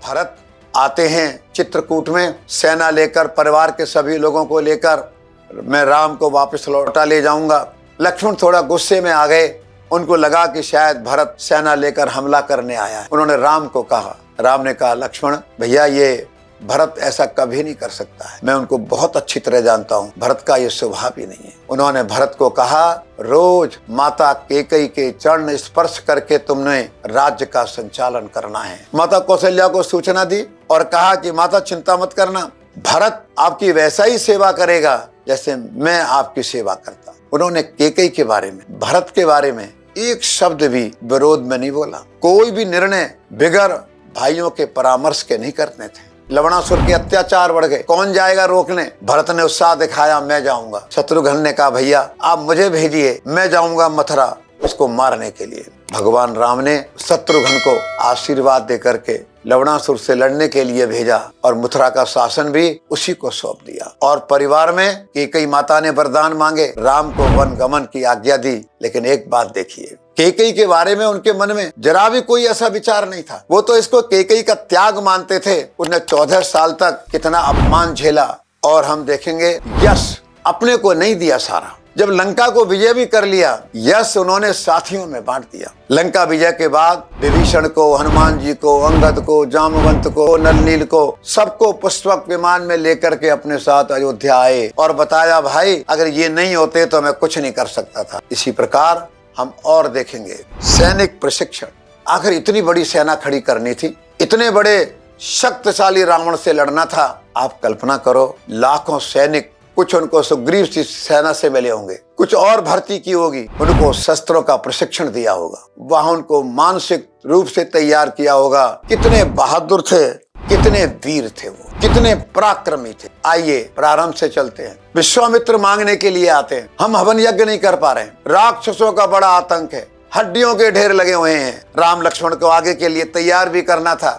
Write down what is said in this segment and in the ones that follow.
भरत आते हैं चित्रकूट में, सेना लेकर, परिवार के सभी लोगों को लेकर, मैं राम को वापस लौटा ले जाऊंगा। लक्ष्मण थोड़ा गुस्से में आ गए, उनको लगा कि शायद भरत सेना लेकर हमला करने आया है। उन्होंने राम को कहा, राम ने कहा लक्ष्मण भैया ये भरत ऐसा कभी नहीं कर सकता है, मैं उनको बहुत अच्छी तरह जानता हूँ, भरत का ये स्वभाव ही नहीं है। उन्होंने भरत को कहा रोज माता कैकेयी के चरण स्पर्श करके तुमने राज्य का संचालन करना है। माता कौशल्या को सूचना दी और कहा कि माता चिंता मत करना, भरत आपकी वैसा ही सेवा करेगा जैसे मैं आपकी सेवा करता। उन्होंने कैकेयी के बारे में, भरत के बारे में एक शब्द भी विरोध में नहीं बोला। कोई भी निर्णय बिगर भाइयों के परामर्श के नहीं करते थे। लवणासुर के अत्याचार बढ़ गए, कौन जाएगा रोकने? भरत ने उत्साह दिखाया, मैं जाऊंगा। शत्रुघ्न ने कहा भैया आप मुझे भेजिए, मैं जाऊंगा मथुरा उसको मारने के लिए। भगवान राम ने शत्रुघ्न को आशीर्वाद दे करके लवणासुर से लड़ने के लिए भेजा और मथुरा का शासन भी उसी को सौंप दिया। और परिवार में कैकेयी माता ने वरदान मांगे, राम को वन गमन की आज्ञा दी। लेकिन एक बात देखिए, कैकेयी के बारे में उनके मन में जरा भी कोई ऐसा विचार नहीं था। वो तो इसको कैकेयी का त्याग मानते थे। उसने 14 साल तक कितना अपमान झेला। और हम देखेंगे यश अपने को नहीं दिया सारा। जब लंका को विजय भी कर लिया, यश उन्होंने साथियों में बांट दिया। लंका विजय के बाद विभीषण को, हनुमान जी को, अंगद को, जामवंत को, नल नील को, सबको पुष्पक विमान में लेकर के अपने साथ अयोध्या आए और बताया भाई अगर ये नहीं होते तो मैं कुछ नहीं कर सकता था। इसी प्रकार हम और देखेंगे सैनिक प्रशिक्षण। आखिर इतनी बड़ी सेना खड़ी करनी थी, इतने बड़े शक्तिशाली रावण से लड़ना था। आप कल्पना करो, लाखों सैनिक, कुछ उनको सुग्रीव की सेना से मिले होंगे, कुछ और भर्ती की होगी, उनको शस्त्रों का प्रशिक्षण दिया होगा, वहां उनको मानसिक रूप से तैयार किया होगा। कितने बहादुर थे, कितने वीर थे वो, कितने पराक्रमी थे। आइए प्रारंभ से चलते हैं। विश्वामित्र मांगने के लिए आते हैं, हम हवन यज्ञ नहीं कर पा रहे हैं, राक्षसों का बड़ा आतंक है, हड्डियों के ढेर लगे हुए हैं। राम लक्ष्मण को आगे के लिए तैयार भी करना था।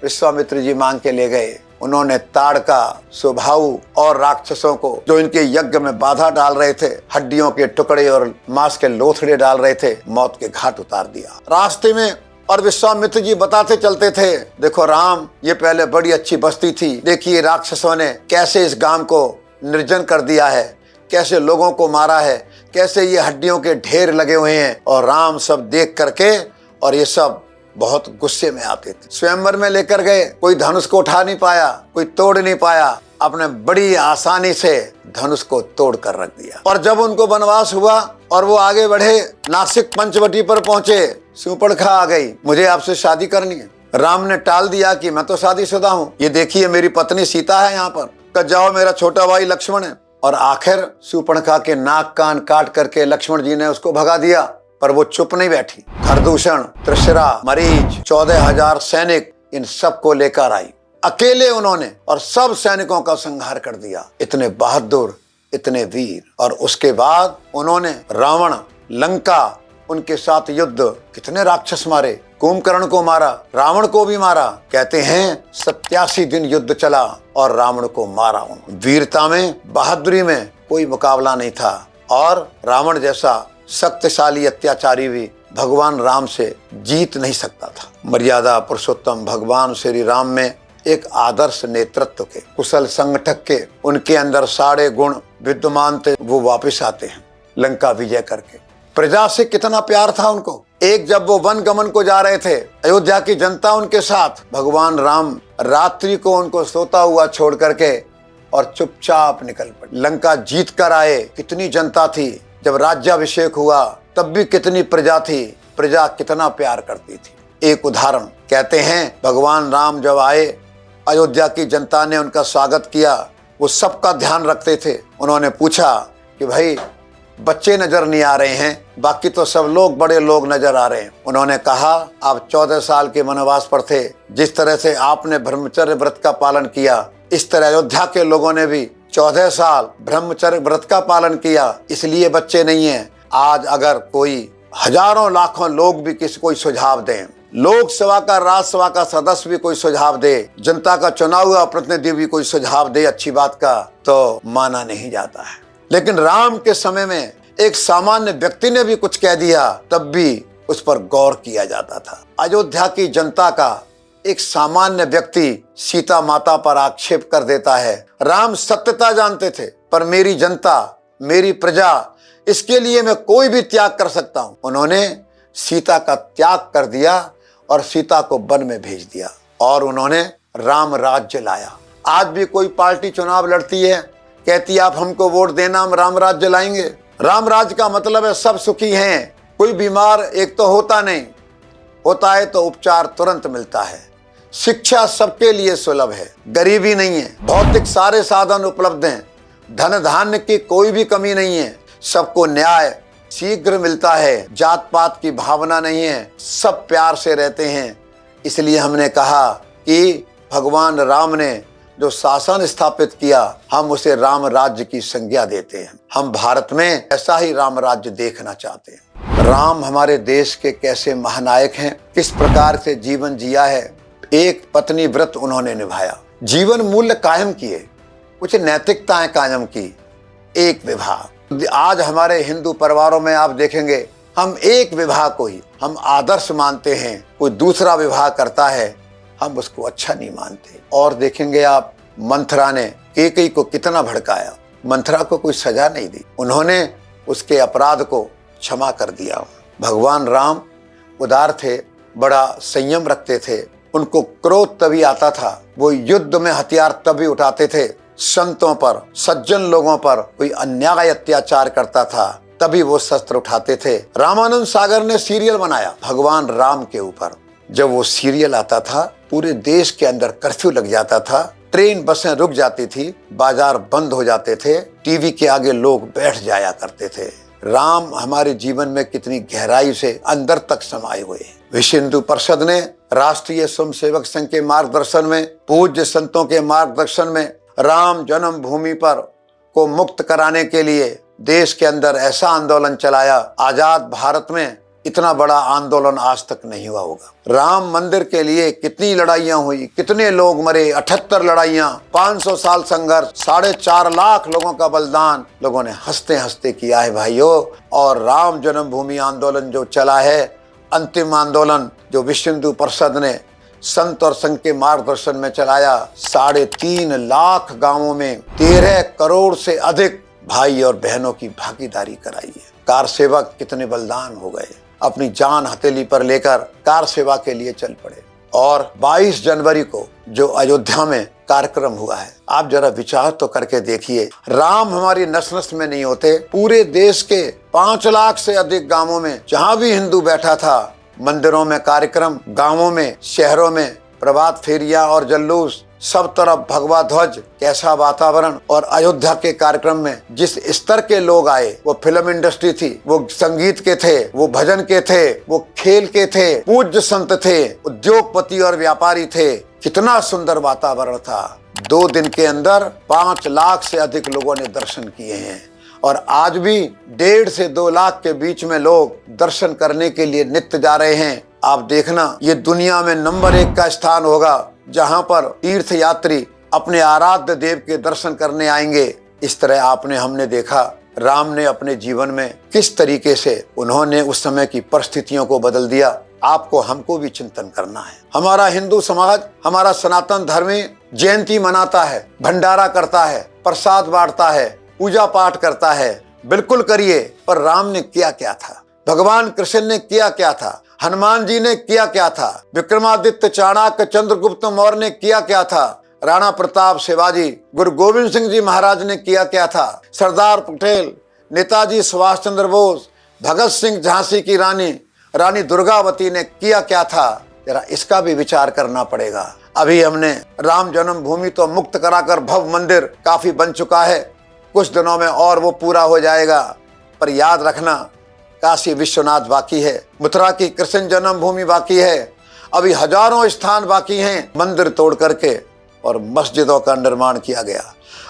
विश्वामित्र जी मांग के ले गए। उन्होंने ताड़का, सुबाहु और राक्षसों को जो इनके यज्ञ में बाधा डाल रहे थे, हड्डियों के टुकड़े और मांस के लोथड़े डाल रहे थे, मौत के घाट उतार दिया। रास्ते में और विश्वामित्र जी बताते चलते थे, देखो राम ये पहले बड़ी अच्छी बस्ती थी, देखिए राक्षसों ने कैसे इस गांव को निर्जन कर दिया है, कैसे लोगों को मारा है, कैसे ये हड्डियों के ढेर लगे हुए हैं। और राम सब देख करके और ये सब बहुत गुस्से में आते थे। स्वयंवर में लेकर गए, कोई धनुष को उठा नहीं पाया, कोई तोड़ नहीं पाया, आपने बड़ी आसानी से धनुष को तोड़ कर रख दिया। और जब उनको वनवास हुआ और वो आगे बढ़े, नासिक पंचवटी पर पहुंचे, शूर्पणखा आ गई, मुझे आपसे शादी करनी है। राम ने टाल दिया कि मैं तो शादीशुदा हूँ, ये देखिए मेरी पत्नी सीता है यहाँ पर, कब जाओ मेरा छोटा भाई लक्ष्मण है। और आखिर शूर्पणखा के नाक कान काट करके लक्ष्मण जी ने उसको भगा दिया। पर वो चुप नहीं बैठी। खरदूषण, त्रिशिरा, मरीच, 14,000 सैनिक, इन सब को लेकर आई अकेले उन्होंने और सब सैनिकों का संहार कर दिया। इतने बहादुर, इतने वीर। और उसके बाद उन्होंने रावण, लंका, उनके साथ युद्ध, कितने राक्षस मारे, कुंभकर्ण को मारा, रावण को भी मारा। कहते हैं 87 दिन युद्ध चला और रावण को मारा उन्होंने। वीरता में, बहादुरी में कोई मुकाबला नहीं था। और रावण जैसा शक्तिशाली अत्याचारी भी भगवान राम से जीत नहीं सकता था। मर्यादा पुरुषोत्तम भगवान श्री राम में एक आदर्श नेतृत्व के, कुशल संगठक के, उनके अंदर सारे गुण विद्यमान थे। वो वापस आते हैं लंका विजय करके। प्रजा से कितना प्यार था उनको। एक जब वो वन गमन को जा रहे थे, अयोध्या की जनता उनके साथ, भगवान राम रात्रि को उनको सोता हुआ छोड़ करके और चुपचाप निकल पड़े। लंका जीत कर आए। कितनी जनता थी। जब राज्याभिषेक हुआ तब भी कितनी प्रजा थी, प्रजा कितना प्यार करती थी। एक उदाहरण कहते हैं, भगवान राम जब आए, अयोध्या की जनता ने उनका स्वागत किया। वो सबका ध्यान रखते थे। उन्होंने पूछा कि भाई बच्चे नजर नहीं आ रहे हैं, बाकी तो सब लोग बड़े लोग नजर आ रहे हैं। उन्होंने कहा आप 14 साल के वनवास पर थे, जिस तरह से आपने ब्रह्मचर्य व्रत का पालन किया, इस तरह अयोध्या के लोगों ने भी 14 साल ब्रह्मचर्य व्रत का पालन किया, इसलिए बच्चे नहीं हैं। आज अगर कोई हजारों लाखों लोग भी किसी कोई सुझाव दें, लोकसभा का, राज्यसभा का सदस्य भी कोई सुझाव दे, जनता का चुना हुआ प्रतिनिधि भी कोई सुझाव दे अच्छी बात का, तो माना नहीं जाता है। लेकिन राम के समय में एक सामान्य व्यक्ति ने भी कुछ कह दिया, तब भी उस पर गौर किया जाता था। अयोध्या की जनता का एक सामान्य व्यक्ति सीता माता पर आक्षेप कर देता है। राम सत्यता जानते थे, पर मेरी जनता, मेरी प्रजा, इसके लिए मैं कोई भी त्याग कर सकता हूं। उन्होंने सीता का त्याग कर दिया और सीता को वन में भेज दिया और उन्होंने राम राज्य लाया। आज भी कोई पार्टी चुनाव लड़ती है, कहती है आप हमको वोट देना, हम राम राज्य लाएंगे। राम राज्य का मतलब है सब सुखी हैं, कोई बीमार एक तो होता नहीं, होता है तो उपचार तुरंत मिलता है, शिक्षा सबके लिए सुलभ है, गरीबी नहीं है, भौतिक सारे साधन उपलब्ध हैं, धन धान्य की कोई भी कमी नहीं है, सबको न्याय शीघ्र मिलता है, जात पात की भावना नहीं है, सब प्यार से रहते हैं। इसलिए हमने कहा कि भगवान राम ने जो शासन स्थापित किया, हम उसे राम राज्य की संज्ञा देते हैं। हम भारत में ऐसा ही राम राज्य देखना चाहते हैं। राम हमारे देश के कैसे महानायक हैं, किस प्रकार से जीवन जिया है। एक पत्नी व्रत उन्होंने निभाया, जीवन मूल्य कायम किए, कुछ नैतिकताएं कायम की, एक विवाह। आज हमारे हिंदू परिवारों में आप देखेंगे, हम एक विवाह को ही हम आदर्श मानते हैं, कोई दूसरा विवाह करता है हम उसको अच्छा नहीं मानते। और देखेंगे आप, मंथरा ने कैकेयी को कितना भड़काया, मंथरा को कोई सजा नहीं दी, उन्होंने उसके अपराध को क्षमा कर दिया। भगवान राम उदार थे, बड़ा संयम रखते थे, उनको क्रोध तभी आता था, वो युद्ध में हथियार तभी उठाते थे, संतों पर, सज्जन लोगों पर कोई अन्याय अत्याचार करता था तभी वो शस्त्र उठाते थे। रामानंद सागर ने सीरियल बनाया भगवान राम के ऊपर। जब वो सीरियल आता था, पूरे देश के अंदर कर्फ्यू लग जाता था, ट्रेन बसें रुक जाती थी, बाजार बंद हो जाते थे, टीवी के आगे लोग बैठ जाया करते थे। राम हमारे जीवन में कितनी गहराई से अंदर तक समाये हुए। विश्व हिंदू परिषद ने राष्ट्रीय स्वयंसेवक संघ के मार्गदर्शन में, पूज्य संतों के मार्गदर्शन में राम जन्मभूमि पर को मुक्त कराने के लिए देश के अंदर ऐसा आंदोलन चलाया, आजाद भारत में इतना बड़ा आंदोलन आज तक नहीं हुआ होगा। राम मंदिर के लिए कितनी लड़ाइयां हुई, कितने लोग मरे, 78 लड़ाइयां, 500 साल संघर्ष, 4.5 लाख लोगों का बलिदान लोगों ने हंसते हंसते किया है भाइयों। और राम जन्मभूमि आंदोलन जो चला है, अंतिम आंदोलन जो विश्व हिंदू परिषद ने संत और संघ के मार्गदर्शन में चलाया, 3.5 लाख गांवों में 13 करोड़ से अधिक भाई और बहनों की भागीदारी कराई है। कार सेवक कितने बलिदान हो गए, अपनी जान हथेली पर लेकर कार सेवा के लिए चल पड़े। और 22 जनवरी को जो अयोध्या में कार्यक्रम हुआ है, आप जरा विचार तो करके देखिए। राम हमारी नस नस में नहीं होते, पूरे देश के 5 लाख से अधिक गांवों में जहां भी हिंदू बैठा था, मंदिरों में कार्यक्रम, गांवों में, शहरों में प्रभात फेरियां और जुलूस, सब तरफ भगवा ध्वज, कैसा वातावरण। और अयोध्या के कार्यक्रम में जिस स्तर के लोग आए, वो फिल्म इंडस्ट्री थी, वो संगीत के थे, वो भजन के थे, वो खेल के थे, पूज्य संत थे, उद्योगपति और व्यापारी थे, कितना सुंदर वातावरण था। 2 दिन के अंदर 5 लाख से अधिक लोगों ने दर्शन किए हैं। और आज भी 1.5 से 2 लाख के बीच में लोग दर्शन करने के लिए नित्य जा रहे हैं। आप देखना, ये दुनिया में नंबर 1 का स्थान होगा जहां पर तीर्थ यात्री अपने आराध्य देव के दर्शन करने आएंगे। इस तरह हमने देखा राम ने अपने जीवन में किस तरीके से उन्होंने उस समय की परिस्थितियों को बदल दिया। आपको हमको भी चिंतन करना है। हमारा हिंदू समाज, हमारा सनातन धर्म जयंती मनाता है, भंडारा करता है, प्रसाद बांटता है, पूजा पाठ करता है, बिल्कुल करिए, पर राम ने किया क्या था, भगवान कृष्ण ने किया क्या था, हनुमान जी ने किया क्या था, विक्रमादित्य, चाणक्य, चंद्रगुप्त मौर्य ने किया क्या था, राणा प्रताप, शिवाजी, गुरु गोविंद सिंह जी महाराज ने किया क्या था, सरदार पटेल, नेताजी सुभाष चंद्र बोस, भगत सिंह, झांसी की रानी दुर्गावती ने किया क्या था, जरा इसका भी विचार करना पड़ेगा। अभी हमने राम जन्मभूमि तो मुक्त कराकर भव्य मंदिर काफी बन चुका है, कुछ दिनों में और वो पूरा हो जाएगा। पर याद रखना, काशी विश्वनाथ बाकी है, मथुरा की कृष्ण जन्मभूमि बाकी है, अभी हजारों स्थान बाकी हैं मंदिर तोड़ करके और मस्जिदों का निर्माण किया गया।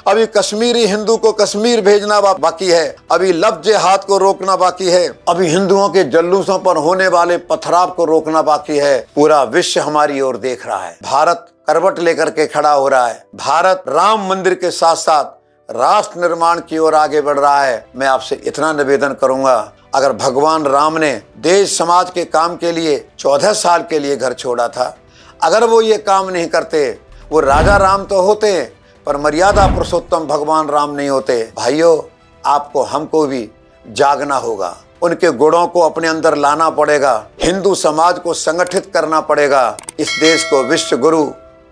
अभी कश्मीरी हिंदू को कश्मीर भेजना बाकी है, अभी लफ्ज हाथ को रोकना बाकी है, अभी हिंदुओं के जुलूसों पर होने वाले पथराव को रोकना बाकी है। पूरा विश्व हमारी ओर देख रहा है, भारत करवट लेकर के खड़ा हो रहा है, भारत राम मंदिर के साथ साथ राष्ट्र निर्माण की ओर आगे बढ़ रहा है। मैं आपसे इतना निवेदन करूंगा, अगर भगवान राम ने देश समाज के काम के लिए 14 साल के लिए घर छोड़ा था, अगर वो ये काम नहीं करते, वो राजा राम तो होते पर मर्यादा पुरुषोत्तम भगवान राम नहीं होते। भाइयों, आपको हमको भी जागना होगा, उनके गुणों को अपने अंदर लाना पड़ेगा, हिंदू समाज को संगठित करना पड़ेगा, इस देश को विश्व गुरु,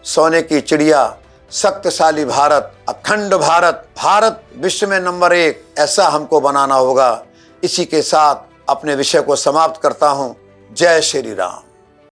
सोने की चिड़िया, शक्तिशाली भारत, अखंड भारत, भारत विश्व में नंबर 1 ऐसा हमको बनाना होगा। इसी के साथ अपने विषय को समाप्त करता हूं। जय श्री राम।